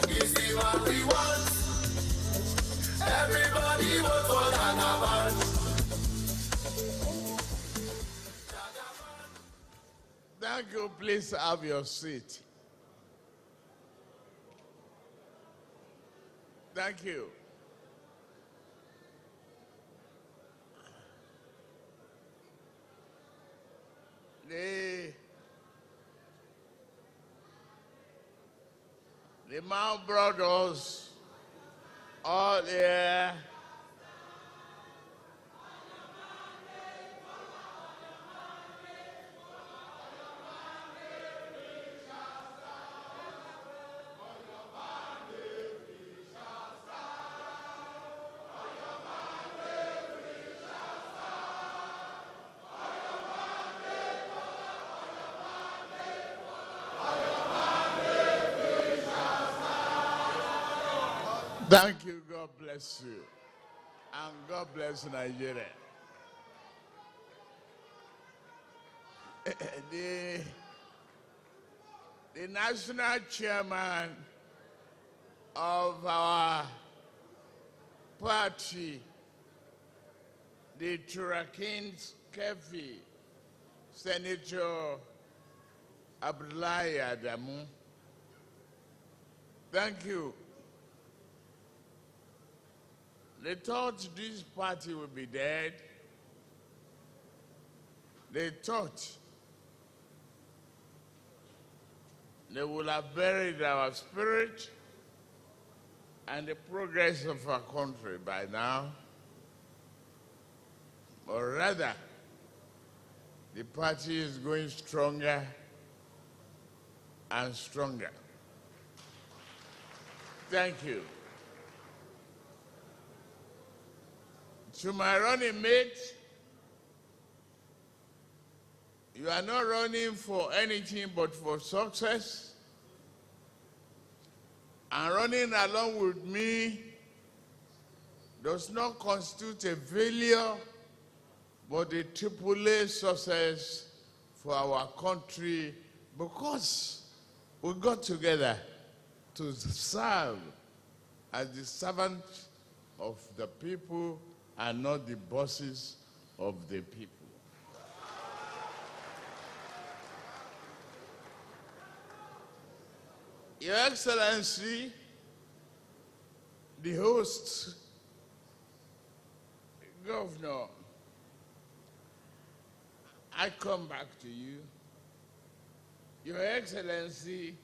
Is it what we want? Everybody vote for Jagaban. Thank you. Please have your seat. Thank you. The Mount brothers all here. Thank you. God bless you. And God bless Nigeria. The national chairman of our party, the Turakins Kefi, Senator Abdullahi Adamu. Thank you. They thought this party would be dead. They thought they would have buried our spirit and the progress of our country by now. Or rather, the party is going stronger and stronger. Thank you. To my running mate, you are not running for anything but for success. And running along with me does not constitute a failure, but a AAA success for our country, because we got together to serve as the servants of the people and not the bosses of the people. Your Excellency, the host, Governor, I come back to you. Your Excellency,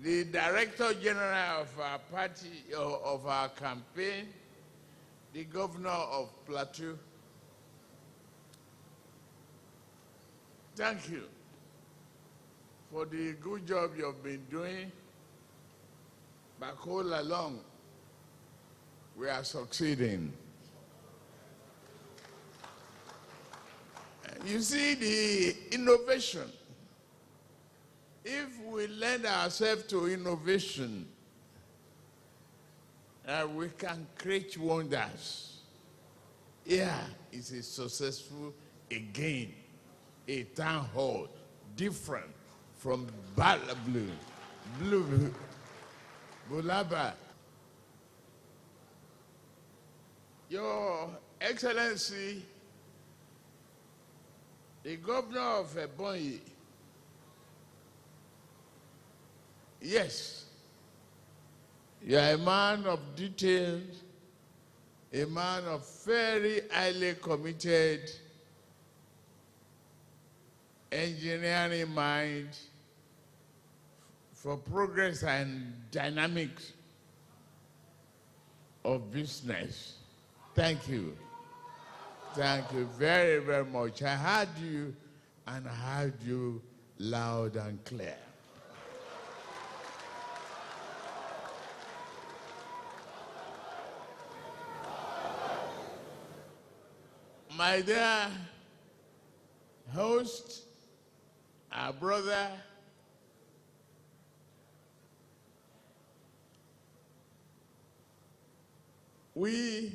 the Director General of our party, of our campaign, the Governor of Plateau, thank you for the good job you've been doing. But all along, we are succeeding. You see the innovation. If we lend ourselves to innovation, we can create wonders. Here is a successful, again, a town hall, different from Bulaba. Your Excellency, the Governor of Ebonyi, yes, you are a man of details, a man of very highly committed engineering mind for progress and dynamics of business. Thank you. Thank you very, very much. I heard you, and I heard you loud and clear. My dear host, our brother, we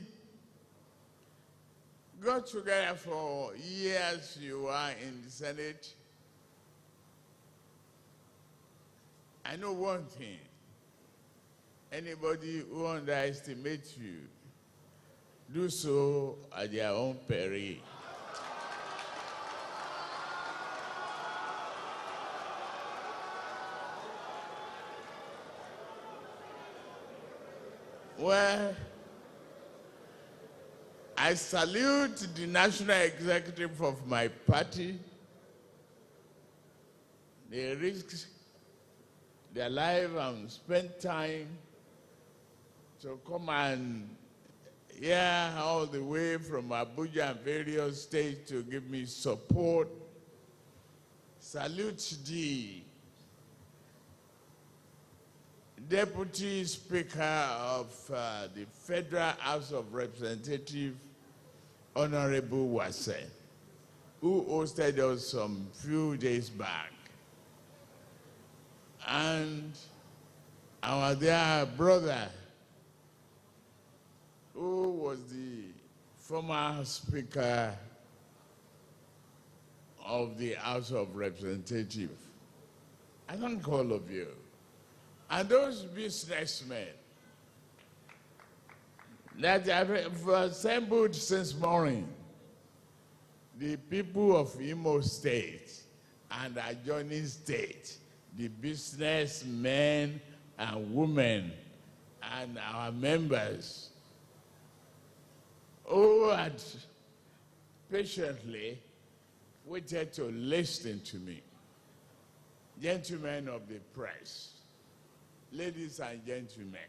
got together for years. You were in the Senate. I know one thing. Anybody who underestimates you, do so at their own peril. Well, I salute the national executive of my party. They risked their life and spent time to come and hear all the way from Abuja and various states to give me support. Salute the Deputy Speaker of the Federal House of Representatives, Honorable Wase, who hosted us some few days back. And our dear brother, who was the former Speaker of the House of Representatives. I thank all of you. And those businessmen that have assembled since morning, the people of Imo State and adjoining state, the businessmen and women and our members who had patiently waited to listen to me. Gentlemen of the press, ladies and gentlemen,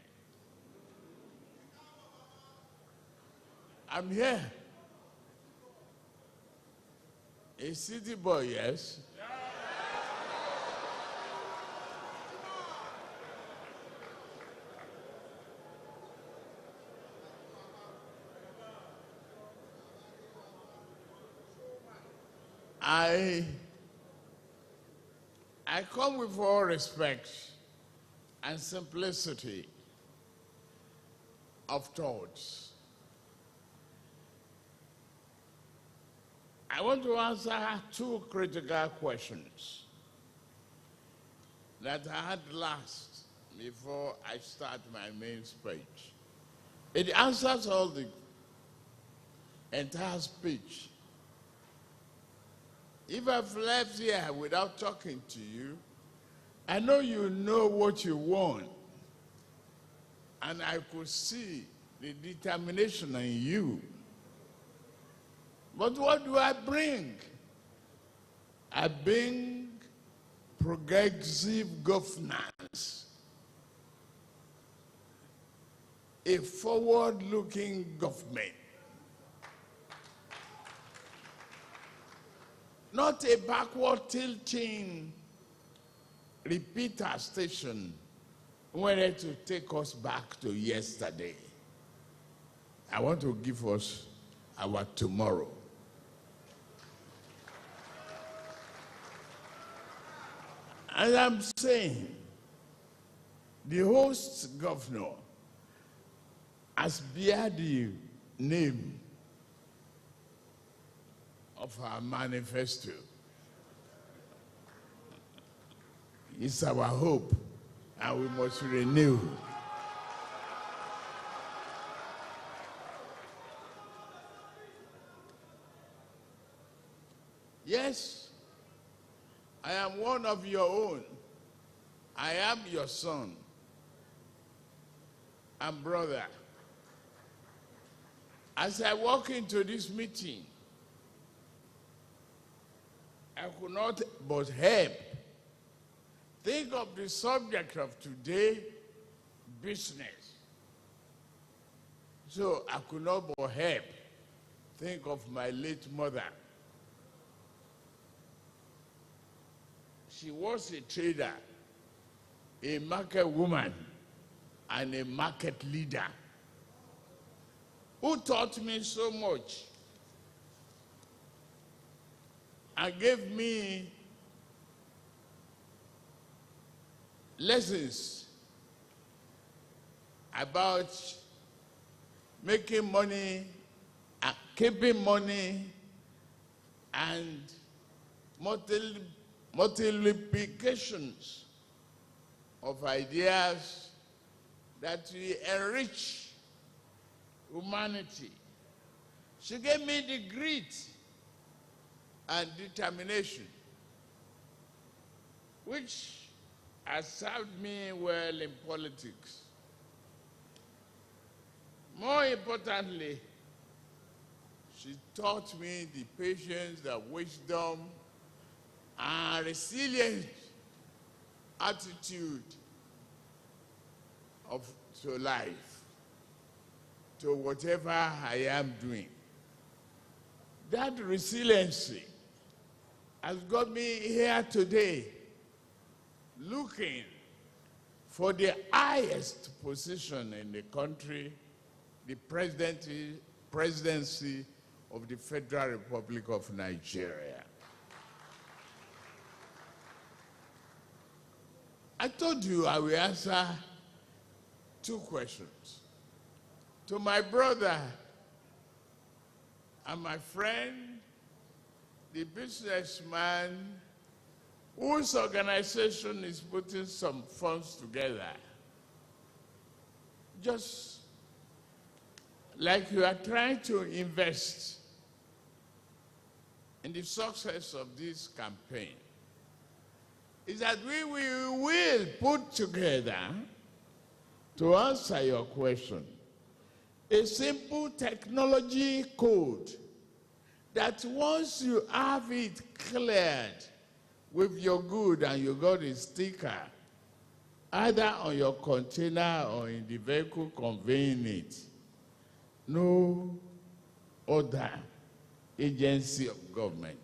I'm here. A city boy, yes? I come with all respect and simplicity of thoughts. I want to answer two critical questions that I had last before I start my main speech. It answers all the entire speech. If I've left here without talking to you, I know you know what you want. And I could see the determination in you. But what do I bring? I bring progressive governance, a forward-looking government. Not a backward tilting repeater station wanted to take us back to yesterday. I want to give us our tomorrow. And I'm saying, the host governor has bear the name of our manifesto. It's our hope, and we must renew. Yes, I am one of your own. I am your son and brother. As I walk into this meeting, I could not but help think of the subject of today, business. So I could not but help think of my late mother. She was a trader, a market woman, and a market leader who taught me so much and gave me lessons about making money, keeping money, and multiplications of ideas that will enrich humanity. She gave me the grit and determination, which has served me well in politics. More importantly, she taught me the patience, the wisdom, and resilient attitude to life, to whatever I am doing. That resiliency has got me here today, looking for the highest position in the country, the presidency of the Federal Republic of Nigeria. I told you I will answer 2 questions. To my brother and my friend, the businessman whose organization is putting some funds together, just like you are trying to invest in the success of this campaign, is that we will put together, to answer your question, a simple technology code that once you have it cleared with your good and you got a sticker, either on your container or in the vehicle conveying it, no other agency of government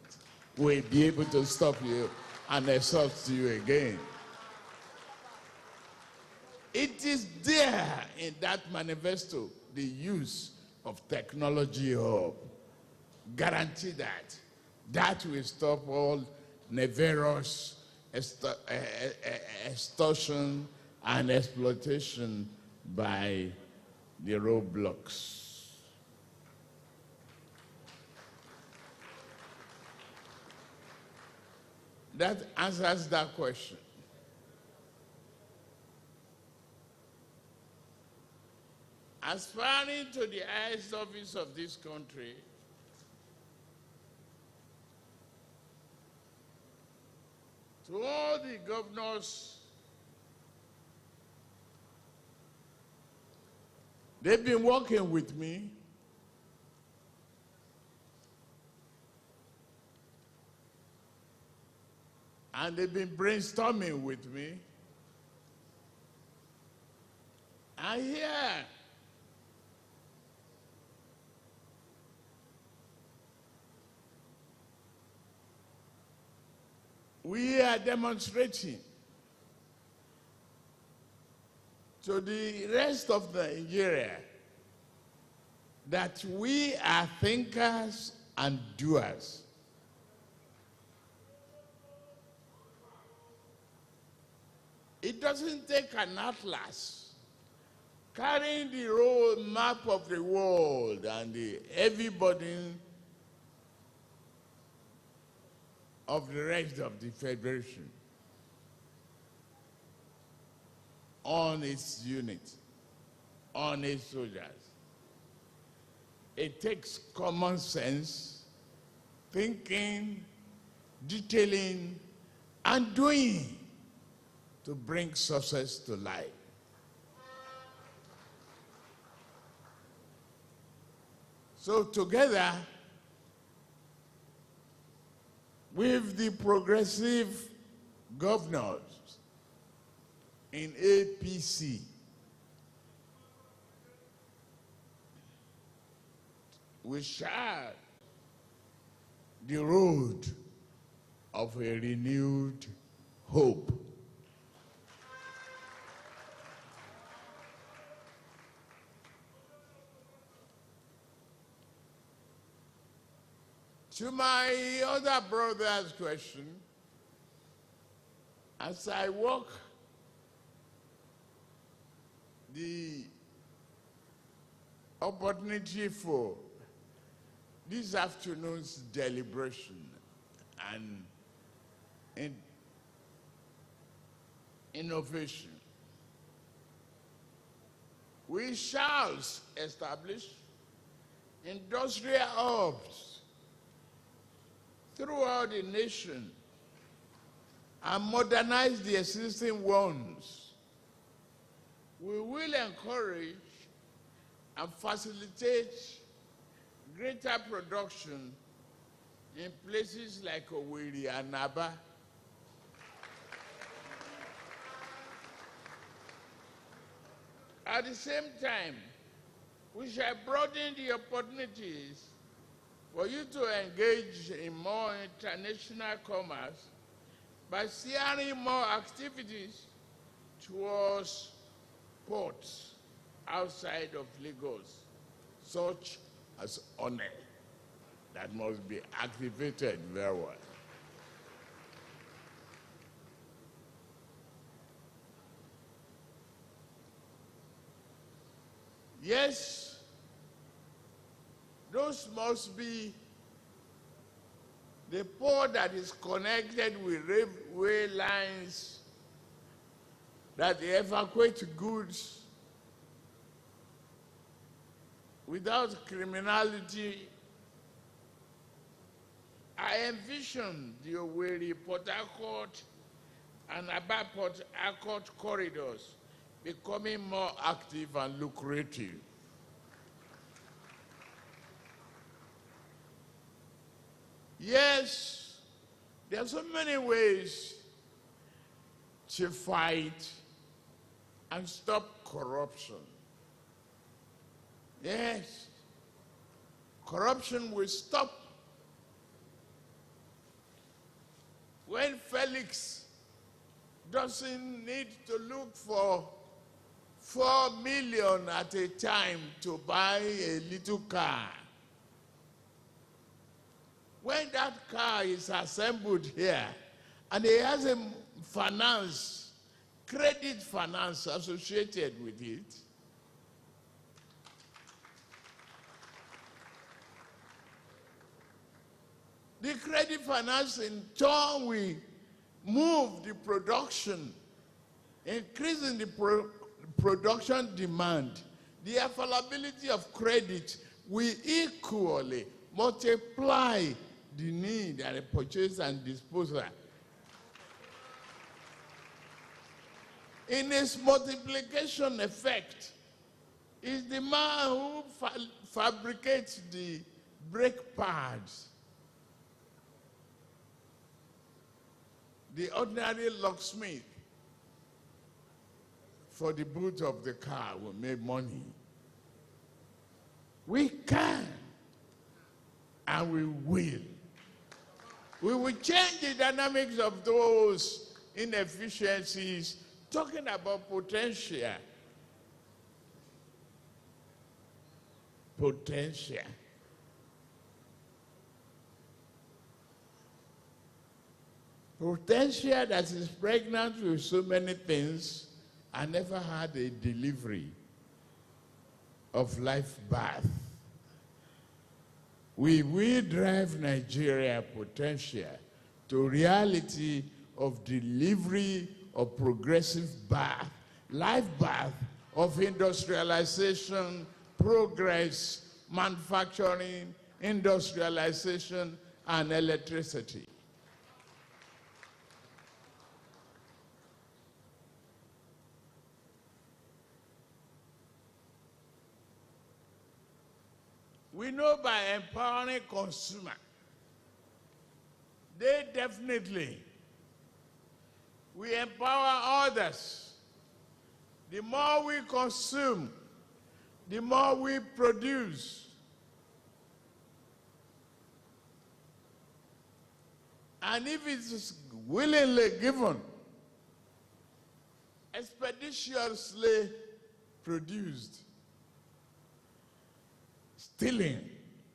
will be able to stop you and exhaust you again. It is there in that manifesto, the use of technology hub. Guarantee that. That will stop all nefarious extortion and exploitation by the roadblocks. That answers that question. Aspiring to the highest office of this country, to all the governors, they've been working with me. And they've been brainstorming with me. And here, we are demonstrating to the rest of Nigeria that we are thinkers and doers. It doesn't take an atlas carrying the road map of the world and the heavy burden of the rest of the Federation on its unit, on its soldiers. It takes common sense, thinking, detailing, and doing to bring success to life. So together with the progressive governors in APC, we chart the road of a renewed hope. To my other brother's question, as I walk the opportunity for this afternoon's deliberation and innovation. We shall establish industrial hubs throughout the nation and modernize the existing ones. We will encourage and facilitate greater production in places like Owerri and Aba. At the same time, we shall broaden the opportunities for you to engage in more international commerce by steering more activities towards ports outside of Lagos, such as One, that must be activated very well. Yes, those must be the port that is connected with railway lines that they evacuate goods without criminality. I envision the Owerri, Port Harcourt, and Aba Port Harcourt corridors becoming more active and lucrative. Yes, there are so many ways to fight and stop corruption. Yes, corruption will stop. When Felix doesn't need to look for 4 million at a time to buy a little car, when that car is assembled here and he has a credit finance associated with it, the credit finance in turn will move the production, increasing the production demand. The availability of credit will equally multiply the need and the purchase and disposal. In its multiplication effect, is the man who fabricates the brake pads. The ordinary locksmith for the boot of the car will make money. We can, and we will. We will change the dynamics of those inefficiencies, talking about potential. Potential. Potential that is pregnant with so many things and never had a delivery of life birth. We will drive Nigeria potential to reality of delivery of progressive birth, life birth of industrialization, progress, manufacturing, industrialization, and electricity. We know by empowering consumers, they definitely we empower others. The more we consume, the more we produce. And if it is willingly given, expeditiously produced, stealing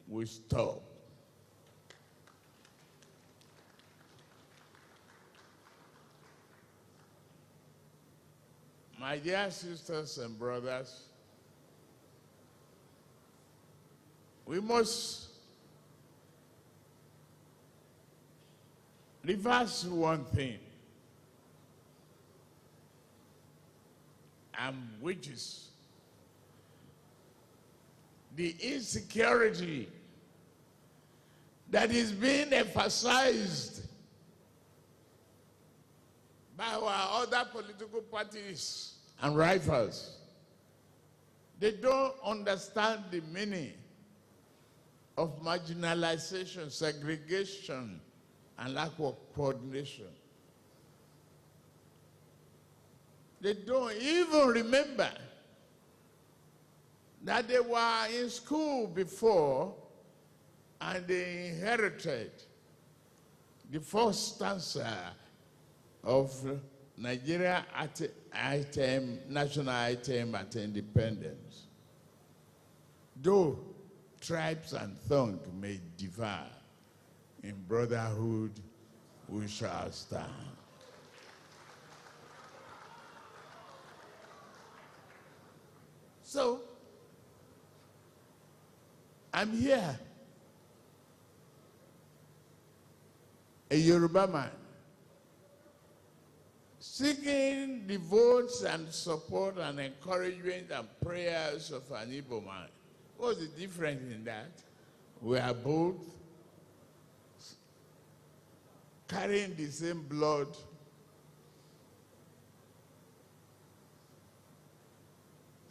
will stop. My dear sisters and brothers, we must reverse one thing. and wages. The insecurity that is being emphasized by our other political parties and rivals. They don't understand the meaning of marginalization, segregation, and lack of coordination. They don't even remember that they were in school before and they inherited the first stanza of Nigeria national anthem at independence. Though tribes and tongue may differ, in brotherhood we shall stand. So, I'm here, a Yoruba man, seeking the votes and support and encouragement and prayers of an Igbo man. What's the difference in that? We are both carrying the same blood,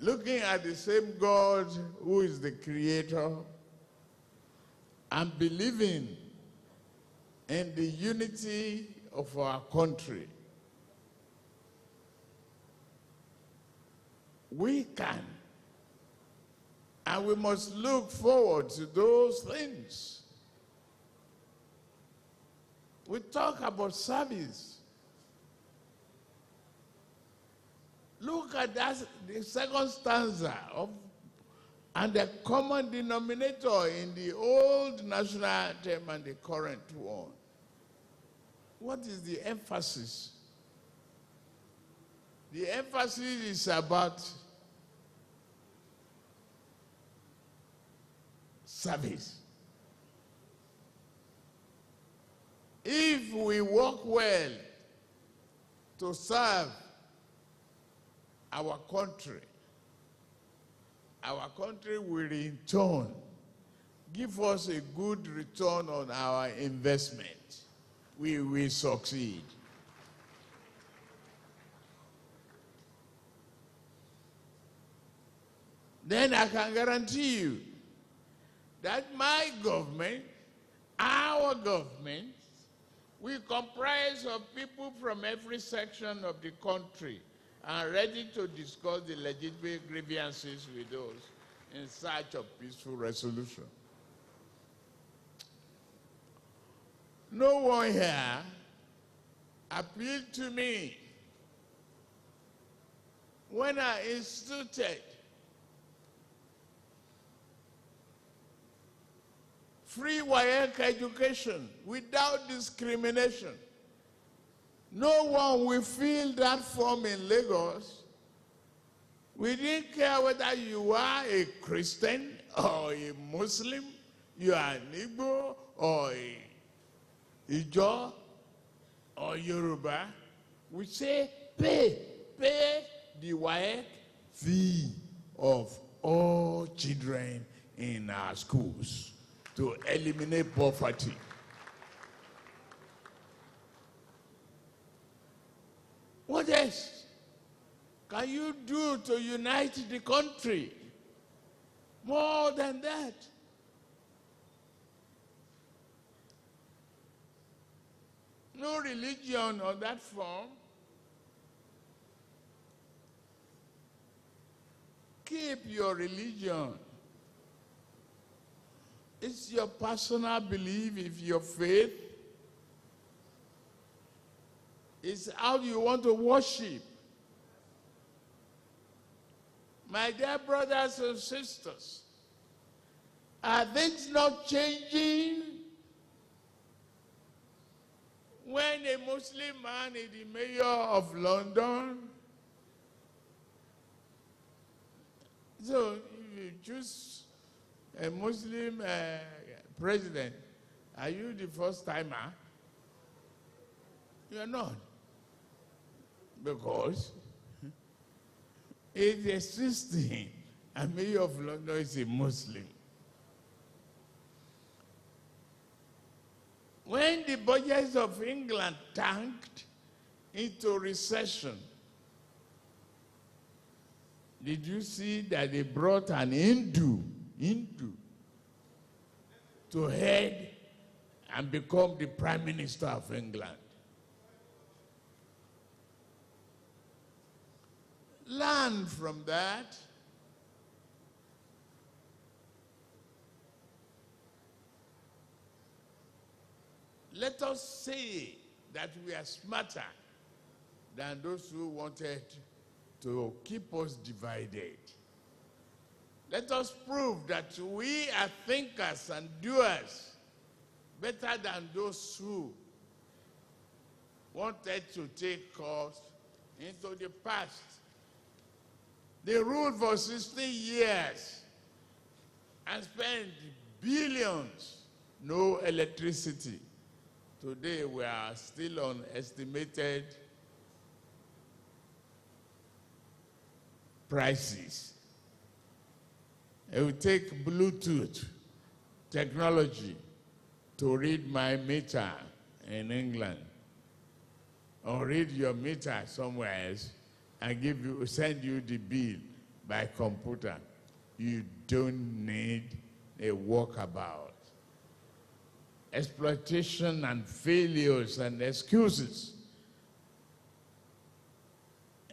looking at the same God who is the creator, and believing in the unity of our country. We can, and we must look forward to those things. We talk about service. Look at that, the second stanza of, and the common denominator in the old national anthem and the current one. What is the emphasis? The emphasis is about service. If we work well to serve our country will in turn give us a good return on our investment. We will succeed. Then I can guarantee you that my government, our government, will comprise of people from every section of the country and ready to discuss the legitimate grievances with us in search of peaceful resolution. No one here appealed to me when I instituted free WAEC education without discrimination. No one will fill that form in Lagos. We didn't care whether you are a Christian or a Muslim, you are an Igbo or a Ijaw or Yoruba. We say pay the WAEC fee of all children in our schools to eliminate poverty. What else can you do to unite the country? More than that. No religion on that form. Keep your religion. It's your personal belief, it's your faith. It's how you want to worship. My dear brothers and sisters, are things not changing? When a Muslim man is the mayor of London, so if you choose a Muslim president, are you the first timer? You are not. Because is existing, and Mayor of London is a Muslim. When the budgets of England tanked into recession, did you see that they brought an Hindu to head and become the Prime Minister of England? Learn from that. Let us say that we are smarter than those who wanted to keep us divided. Let us prove that we are thinkers and doers better than those who wanted to take us into the past. They ruled for 60 years and spent billions, no electricity. Today we are still on estimated prices. It will take Bluetooth technology to read my meter in England, or read your meter somewhere else and send you the bill by computer. You don't need a walkabout. Exploitation and failures and excuses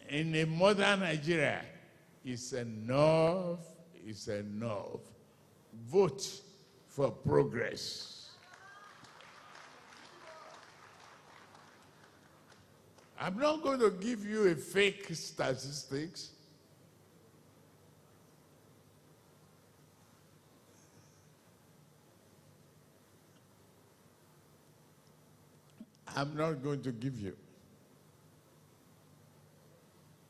in a modern Nigeria is enough, is enough. Vote for progress. I'm not going to give you a fake statistics. I'm not going to give you.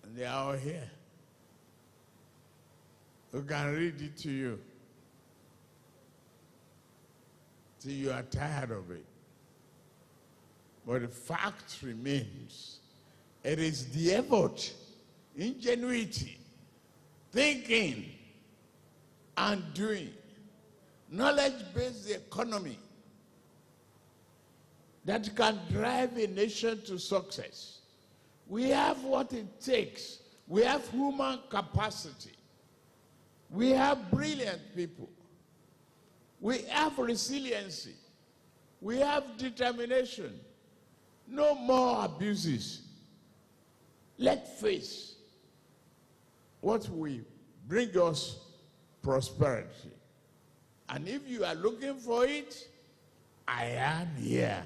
And they are all here. We can read it to you till you are tired of it. But the fact remains, it is the effort, ingenuity, thinking, and doing, knowledge-based economy that can drive a nation to success. We have what it takes. We have human capacity. We have brilliant people. We have resiliency. We have determination. No more abuses. Let's face what will bring us prosperity. And if you are looking for it, I am here.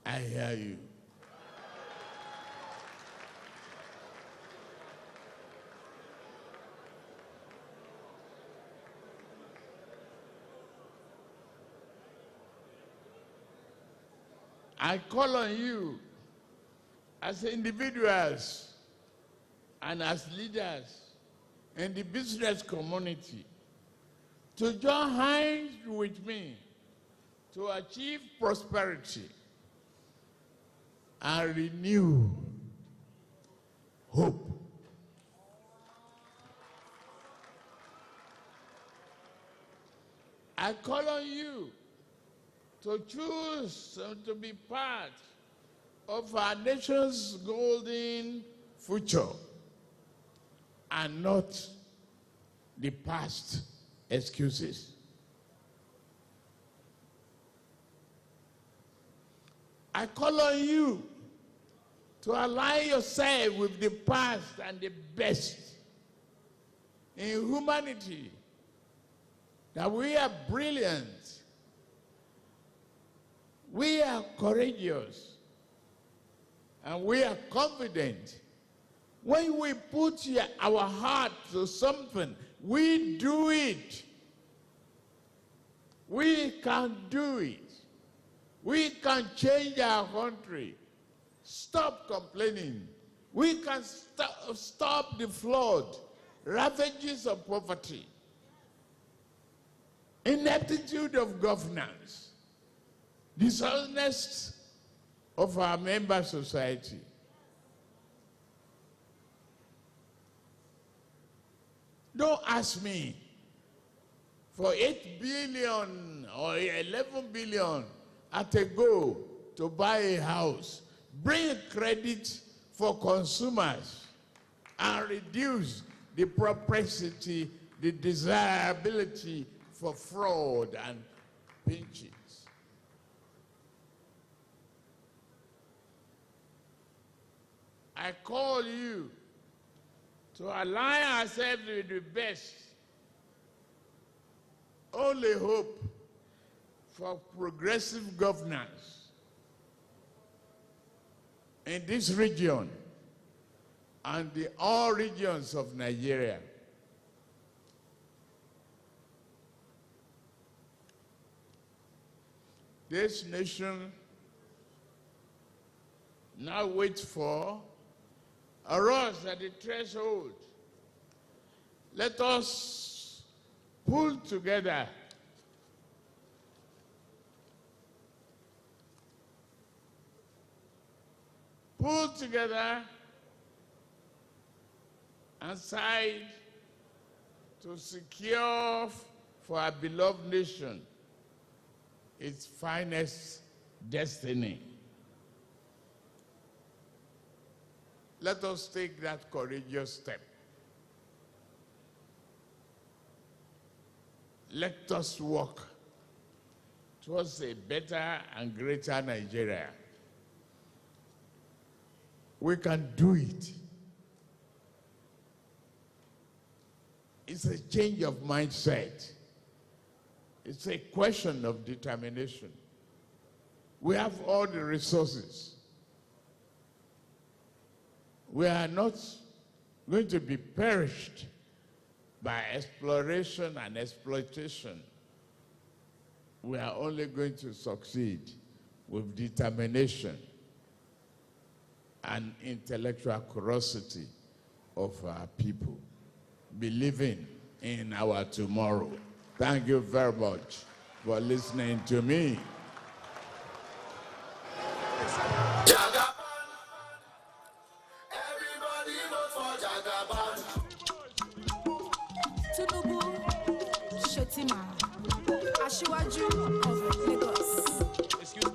I hear you. I call on you as individuals and as leaders in the business community to join hands with me to achieve prosperity and renew hope. I call on you to choose to be part of our nation's golden future and not the past excuses. I call on you to align yourself with the past and the best in humanity, that we are brilliant, we are courageous, and we are confident. When we put our heart to something, we do it. We can do it. We can change our country. Stop complaining. We can stop the flood ravages of poverty, ineptitude of governance, dishonest of our member society. Don't ask me for 8 billion or 11 billion at a go to buy a house, bring credit for consumers, and reduce the propensity, the desirability for fraud and pinches. I call you to align ourselves with the best. Only hope for progressive governance in this region and the all regions of Nigeria. This nation now waits for us at the threshold. Let us pull together and side to secure for our beloved nation its finest destiny. Let us take that courageous step. Let us work towards a better and greater Nigeria. We can do it. It's a change of mindset. It's a question of determination. We have all the resources. We are not going to be perished by exploration and exploitation. We are only going to succeed with determination and intellectual curiosity of our people, believing in our tomorrow. Thank you very much for listening to me. Everybody vote for Jagaban. Tinubu, Shetima, Asiwaju of Lagos.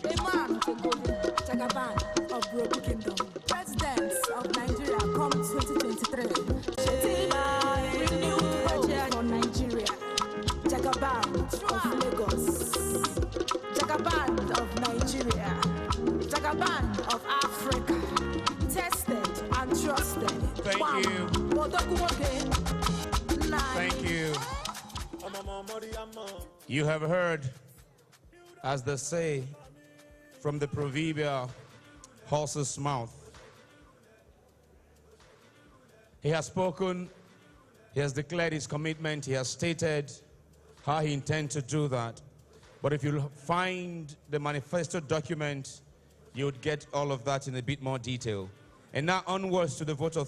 Imam Kegobi, Jagaban of Brobu Kingdom. Presidents of Nigeria come 2023. Shetima, renewed hope for Nigeria. Jagaban of Lagos. Jagaban of Nigeria. Jagaban of Africa. Tested and trusted. Thank you. Thank you. You have heard, as they say, from the proverbial horse's mouth. He has spoken, he has declared his commitment, he has stated how he intends to do that. But if you find the manifesto document, you would get all of that in a bit more detail. And now onwards to the vote of